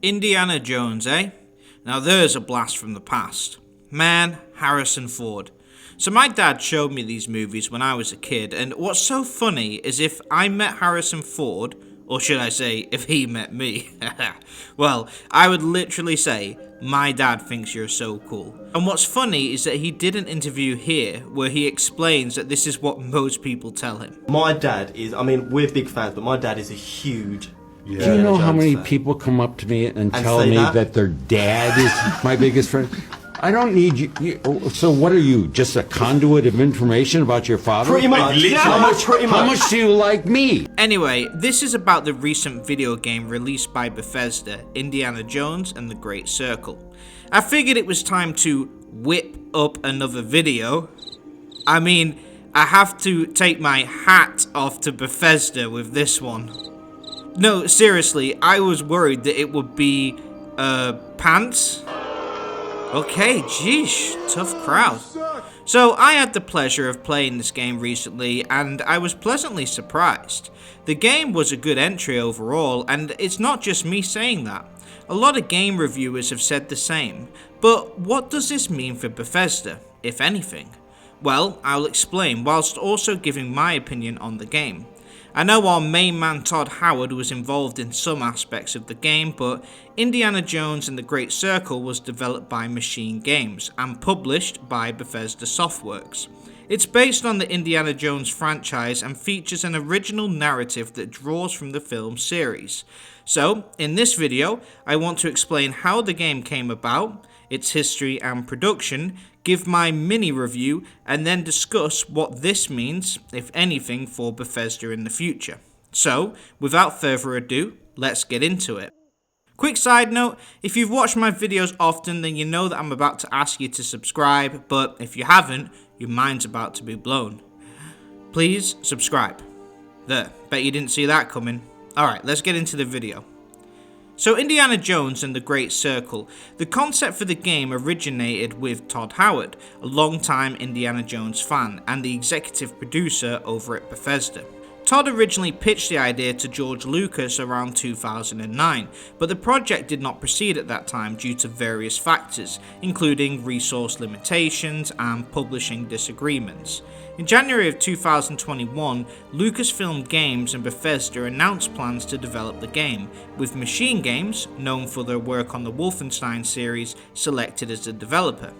Indiana Jones, eh? Now there's a blast from the past. Man, Harrison Ford. So my dad showed me these movies when I was a kid, and what's so funny is if I met Harrison Ford, or should I say, if he met me, well, I would literally say, my dad thinks you're so cool. And what's funny is that he did an interview here where he explains that this is what most people tell him. My dad is, I mean, we're big fans, but my dad is a huge Do you know how many people come up to me and tell me that their dad is my biggest friend? I don't need you. So what are you, just a conduit of information about your father? Pretty much. How much do you like me? Anyway, this is about the recent video game released by Bethesda, Indiana Jones and the Great Circle. I figured it was time to whip up another video. I mean, I have to take my hat off to Bethesda with this one. No, seriously, I was worried that it would be, pants? Okay, geesh, tough crowd. So I had the pleasure of playing this game recently and I was pleasantly surprised. The game was a good entry overall, and it's not just me saying that. A lot of game reviewers have said the same. But what does this mean for Bethesda, if anything? Well, I'll explain whilst also giving my opinion on the game. I know our main man Todd Howard was involved in some aspects of the game, but Indiana Jones and the Great Circle was developed by Machine Games and published by Bethesda Softworks. It's based on the Indiana Jones franchise and features an original narrative that draws from the film series. So, in this video, I want to explain how the game came about, its history and production, give my mini review, and then discuss what this means, if anything, for Bethesda in the future. So, without further ado, let's get into it. Quick side note, if you've watched my videos often, then you know that I'm about to ask you to subscribe, but if you haven't, your mind's about to be blown. Please subscribe. There, bet you didn't see that coming. Alright, let's get into the video. So Indiana Jones and the Great Circle, the concept for the game originated with Todd Howard, a long-time Indiana Jones fan and the executive producer over at Bethesda. Todd originally pitched the idea to George Lucas around 2009, but the project did not proceed at that time due to various factors, including resource limitations and publishing disagreements. In January of 2021, Lucasfilm Games and Bethesda announced plans to develop the game, with Machine Games, known for their work on the Wolfenstein series, selected as the developer.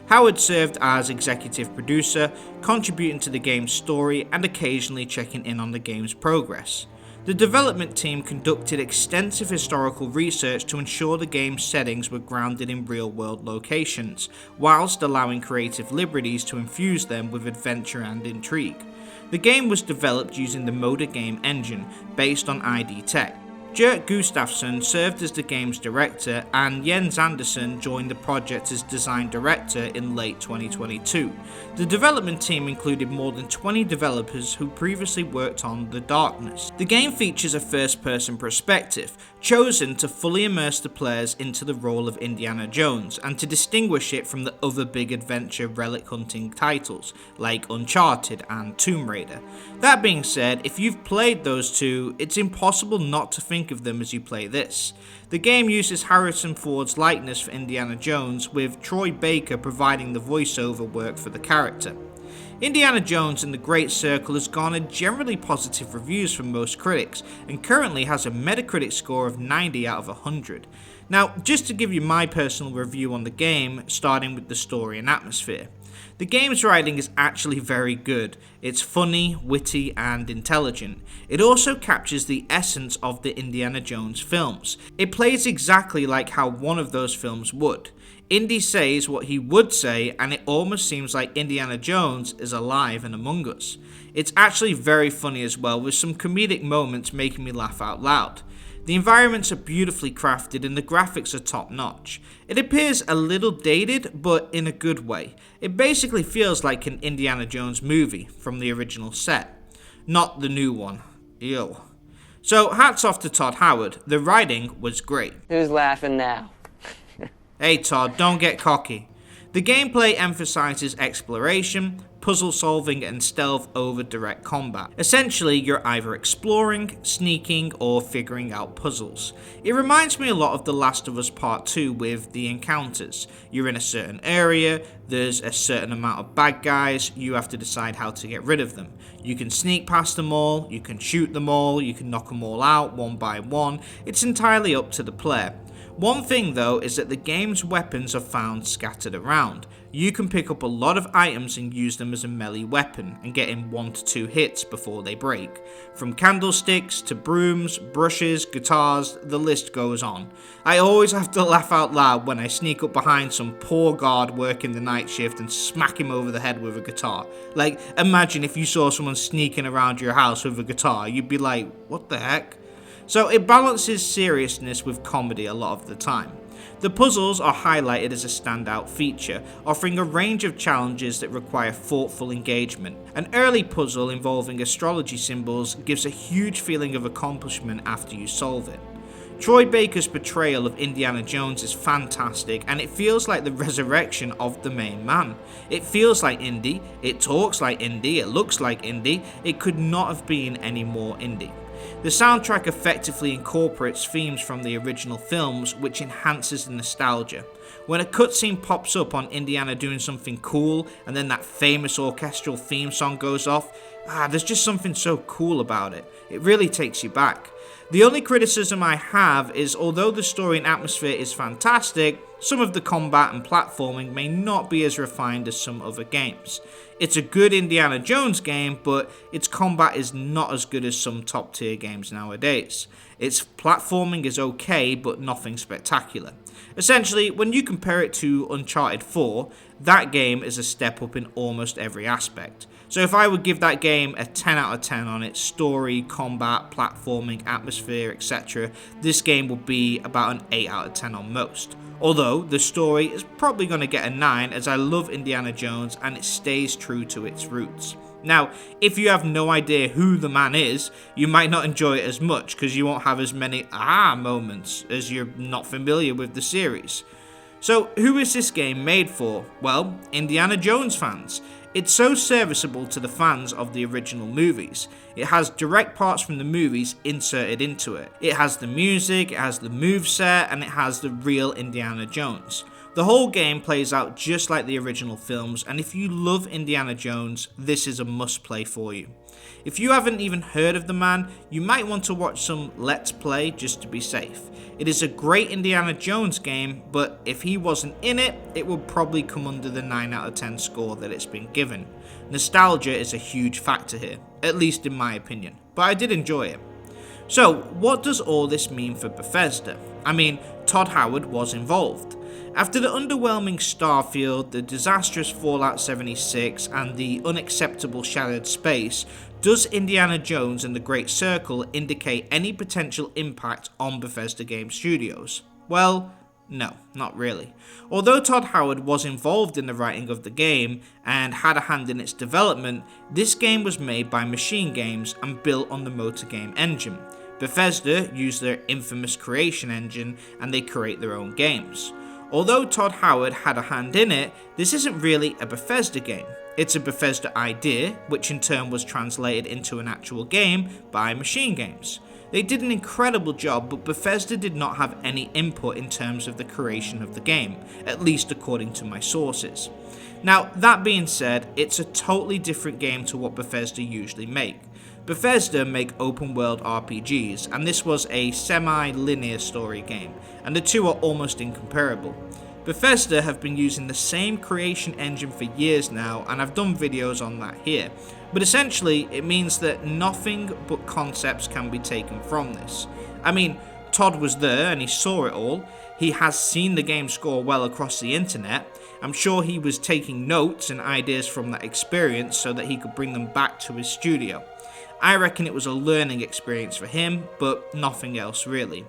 Howard served as executive producer, contributing to the game's story and occasionally checking in on the game's progress. The development team conducted extensive historical research to ensure the game's settings were grounded in real-world locations, whilst allowing creative liberties to infuse them with adventure and intrigue. The game was developed using the Motor Game engine, based on ID Tech. Gert Gustafsson served as the game's director, and Jens Andersson joined the project as design director in late 2022. The development team included more than 20 developers who previously worked on The Darkness. The game features a first-person perspective, chosen to fully immerse the players into the role of Indiana Jones, and to distinguish it from the other big adventure relic hunting titles, like Uncharted and Tomb Raider. That being said, if you've played those two, it's impossible not to think of them as you play this. The game uses Harrison Ford's likeness for Indiana Jones, with Troy Baker providing the voiceover work for the character. Indiana Jones and the Great Circle has garnered generally positive reviews from most critics, and currently has a Metacritic score of 90 out of 100. Now, just to give you my personal review on the game, starting with the story and atmosphere. The game's writing is actually very good. It's funny, witty, and intelligent. It also captures the essence of the Indiana Jones films. It plays exactly like how one of those films would. Indy says what he would say, and it almost seems like Indiana Jones is alive and among us. It's actually very funny as well, with some comedic moments making me laugh out loud. The environments are beautifully crafted and the graphics are top notch. It appears a little dated, but in a good way. It basically feels like an Indiana Jones movie from the original set. Not the new one. Ew. So hats off to Todd Howard, the writing was great. Who's laughing now? Hey Todd, don't get cocky. The gameplay emphasizes exploration, puzzle solving and stealth over direct combat. Essentially, you're either exploring, sneaking, or figuring out puzzles. It reminds me a lot of The Last of Us Part 2 with the encounters. You're in a certain area, there's a certain amount of bad guys, you have to decide how to get rid of them. You can sneak past them all, you can shoot them all, you can knock them all out one by one. It's entirely up to the player. One thing though is that the game's weapons are found scattered around. You can pick up a lot of items and use them as a melee weapon and get in 1 to 2 hits before they break. From candlesticks to brooms, brushes, guitars, the list goes on. I always have to laugh out loud when I sneak up behind some poor guard working the night shift and smack him over the head with a guitar. Like, imagine if you saw someone sneaking around your house with a guitar, you'd be like, what the heck? So it balances seriousness with comedy a lot of the time. The puzzles are highlighted as a standout feature, offering a range of challenges that require thoughtful engagement. An early puzzle involving astrology symbols gives a huge feeling of accomplishment after you solve it. Troy Baker's portrayal of Indiana Jones is fantastic, and it feels like the resurrection of the main man. It feels like Indy, it talks like Indy, it looks like Indy, it could not have been any more Indy. The soundtrack effectively incorporates themes from the original films, which enhances the nostalgia. When a cutscene pops up on Indiana doing something cool, and then that famous orchestral theme song goes off, there's just something so cool about it. It really takes you back. The only criticism I have is, although the story and atmosphere is fantastic, some of the combat and platforming may not be as refined as some other games. It's a good Indiana Jones game, but its combat is not as good as some top tier games nowadays. Its platforming is okay, but nothing spectacular. Essentially, when you compare it to Uncharted 4, that game is a step up in almost every aspect. So if I would give that game a 10 out of 10 on its story, combat, platforming, atmosphere, etc., this game would be about an 8 out of 10 on most. Although the story is probably going to get a 9, as I love Indiana Jones and it stays true to its roots. Now, if you have no idea who the man is, you might not enjoy it as much because you won't have as many moments as you're not familiar with the series. So who is this game made for? Well, Indiana Jones fans. It's so serviceable to the fans of the original movies. It has direct parts from the movies inserted into it. It has the music, it has the moveset, and it has the real Indiana Jones. The whole game plays out just like the original films, and if you love Indiana Jones, this is a must-play for you. If you haven't even heard of the man, you might want to watch some Let's Play just to be safe. It is a great Indiana Jones game, but if he wasn't in it, it would probably come under the 9 out of 10 score that it's been given. Nostalgia is a huge factor here, at least in my opinion, but I did enjoy it. So, what does all this mean for Bethesda? I mean, Todd Howard was involved. After the underwhelming Starfield, the disastrous Fallout 76, and the unacceptable Shattered Space, does Indiana Jones and the Great Circle indicate any potential impact on Bethesda Game Studios? Well, no, not really. Although Todd Howard was involved in the writing of the game and had a hand in its development, this game was made by Machine Games and built on the Motor Game engine. Bethesda use their infamous creation engine and they create their own games. Although Todd Howard had a hand in it, this isn't really a Bethesda game. It's a Bethesda idea, which in turn was translated into an actual game by Machine Games. They did an incredible job, but Bethesda did not have any input in terms of the creation of the game, at least according to my sources. Now, that being said, it's a totally different game to what Bethesda usually make. Bethesda make open world RPGs, and this was a semi-linear story game, and the two are almost incomparable. Bethesda have been using the same creation engine for years now, and I've done videos on that here, but essentially it means that nothing but concepts can be taken from this. I mean, Todd was there and he saw it all, he has seen the game score well across the internet, I'm sure he was taking notes and ideas from that experience so that he could bring them back to his studio. I reckon it was a learning experience for him, but nothing else really.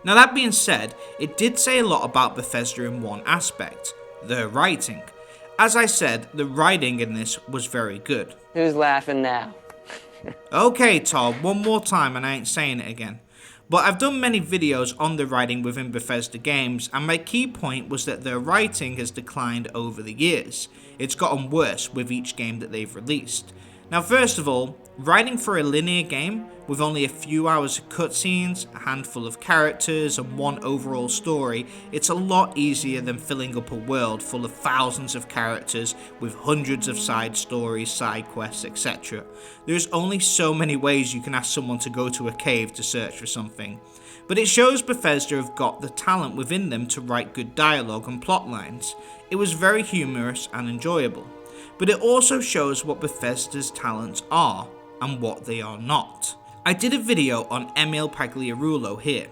Now that being said, it did say a lot about Bethesda in one aspect, the writing. As I said, the writing in this was very good. Who's laughing now? Okay Todd, one more time and I ain't saying it again. But I've done many videos on the writing within Bethesda games, and my key point was that their writing has declined over the years. It's gotten worse with each game that they've released. Now, first of all, writing for a linear game with only a few hours of cutscenes, a handful of characters, and one overall story, it's a lot easier than filling up a world full of thousands of characters with hundreds of side stories, side quests, etc. There's only so many ways you can ask someone to go to a cave to search for something. But it shows Bethesda have got the talent within them to write good dialogue and plot lines. It was very humorous and enjoyable. But it also shows what Bethesda's talents are and what they are not. I did a video on Emil Pagliarulo here.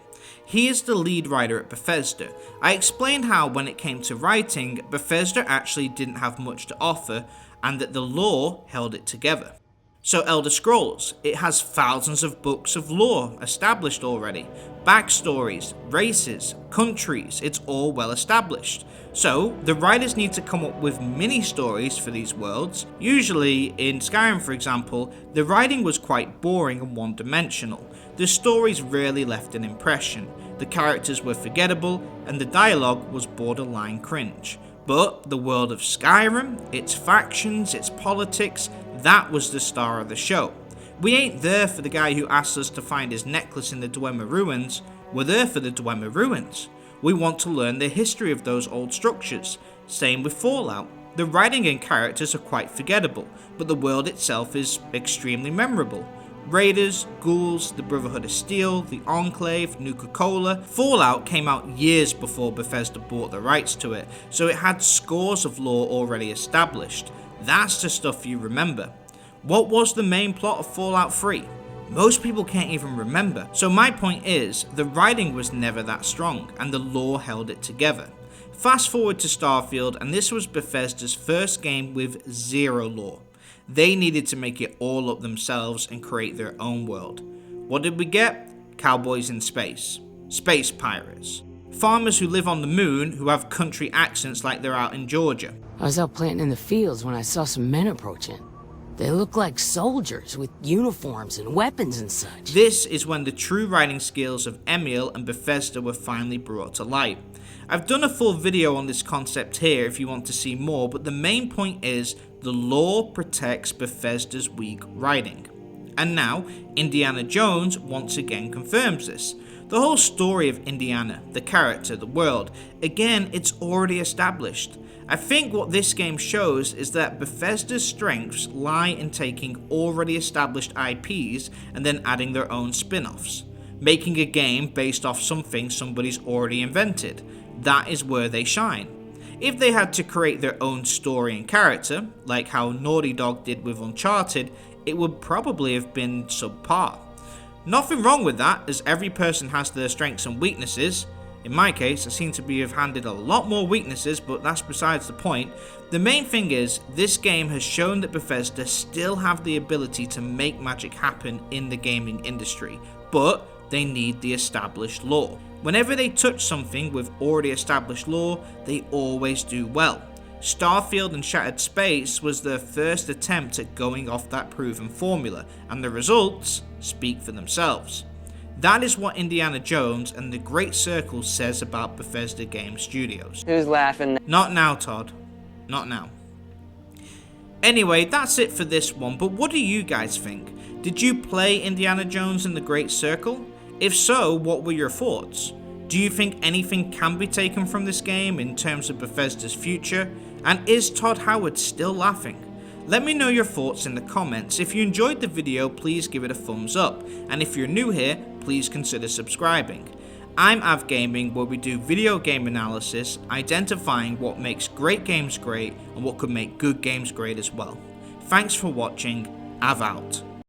He is the lead writer at Bethesda. I explained how when it came to writing, Bethesda actually didn't have much to offer and that the lore held it together. So Elder Scrolls, it has thousands of books of lore established already. Backstories, races, countries, it's all well established. So the writers need to come up with mini stories for these worlds. Usually in Skyrim, for example, the writing was quite boring and one-dimensional. The stories rarely left an impression. The characters were forgettable and the dialogue was borderline cringe. But the world of Skyrim, its factions, its politics, that was the star of the show. We ain't there for the guy who asked us to find his necklace in the Dwemer ruins, we're there for the Dwemer ruins. We want to learn the history of those old structures. Same with Fallout. The writing and characters are quite forgettable, but the world itself is extremely memorable. Raiders, ghouls, the Brotherhood of Steel, the Enclave, Nuka-Cola. Fallout came out years before Bethesda bought the rights to it, so it had scores of lore already established. That's the stuff you remember. What was the main plot of Fallout 3? Most people can't even remember. So my point is, the writing was never that strong, and the lore held it together. Fast forward to Starfield, and this was Bethesda's first game with zero lore. They needed to make it all up themselves and create their own world. What did we get? Cowboys in space. Space pirates. Farmers who live on the moon who have country accents like they're out in Georgia. I was out planting in the fields when I saw some men approaching. They look like soldiers with uniforms and weapons and such. This is when the true writing skills of Emil and Bethesda were finally brought to light. I've done a full video on this concept here if you want to see more, but the main point is the lore protects Bethesda's weak writing. And now, Indiana Jones once again confirms this. The whole story of Indiana, the character, the world, again, it's already established. I think what this game shows is that Bethesda's strengths lie in taking already established IPs and then adding their own spin-offs. Making a game based off something somebody's already invented. That is where they shine. If they had to create their own story and character, like how Naughty Dog did with Uncharted, it would probably have been subpar. Nothing wrong with that, as every person has their strengths and weaknesses. In my case, I seem to be handed a lot more weaknesses, but that's besides the point. The main thing is, this game has shown that Bethesda still have the ability to make magic happen in the gaming industry, but they need the established lore. Whenever they touch something with already established lore, they always do well. Starfield and Shattered Space was their first attempt at going off that proven formula, and the results speak for themselves. That is what Indiana Jones and the Great Circle says about Bethesda Game Studios. Who's laughing? Not now, Todd. Not now. Anyway, that's it for this one, but what do you guys think? Did you play Indiana Jones and the Great Circle? If so, what were your thoughts? Do you think anything can be taken from this game in terms of Bethesda's future? And is Todd Howard still laughing? Let me know your thoughts in the comments. If you enjoyed the video, please give it a thumbs up. And if you're new here, please consider subscribing. I'm Av Gaming, where we do video game analysis, identifying what makes great games great and what could make good games great as well. Thanks for watching. Av out.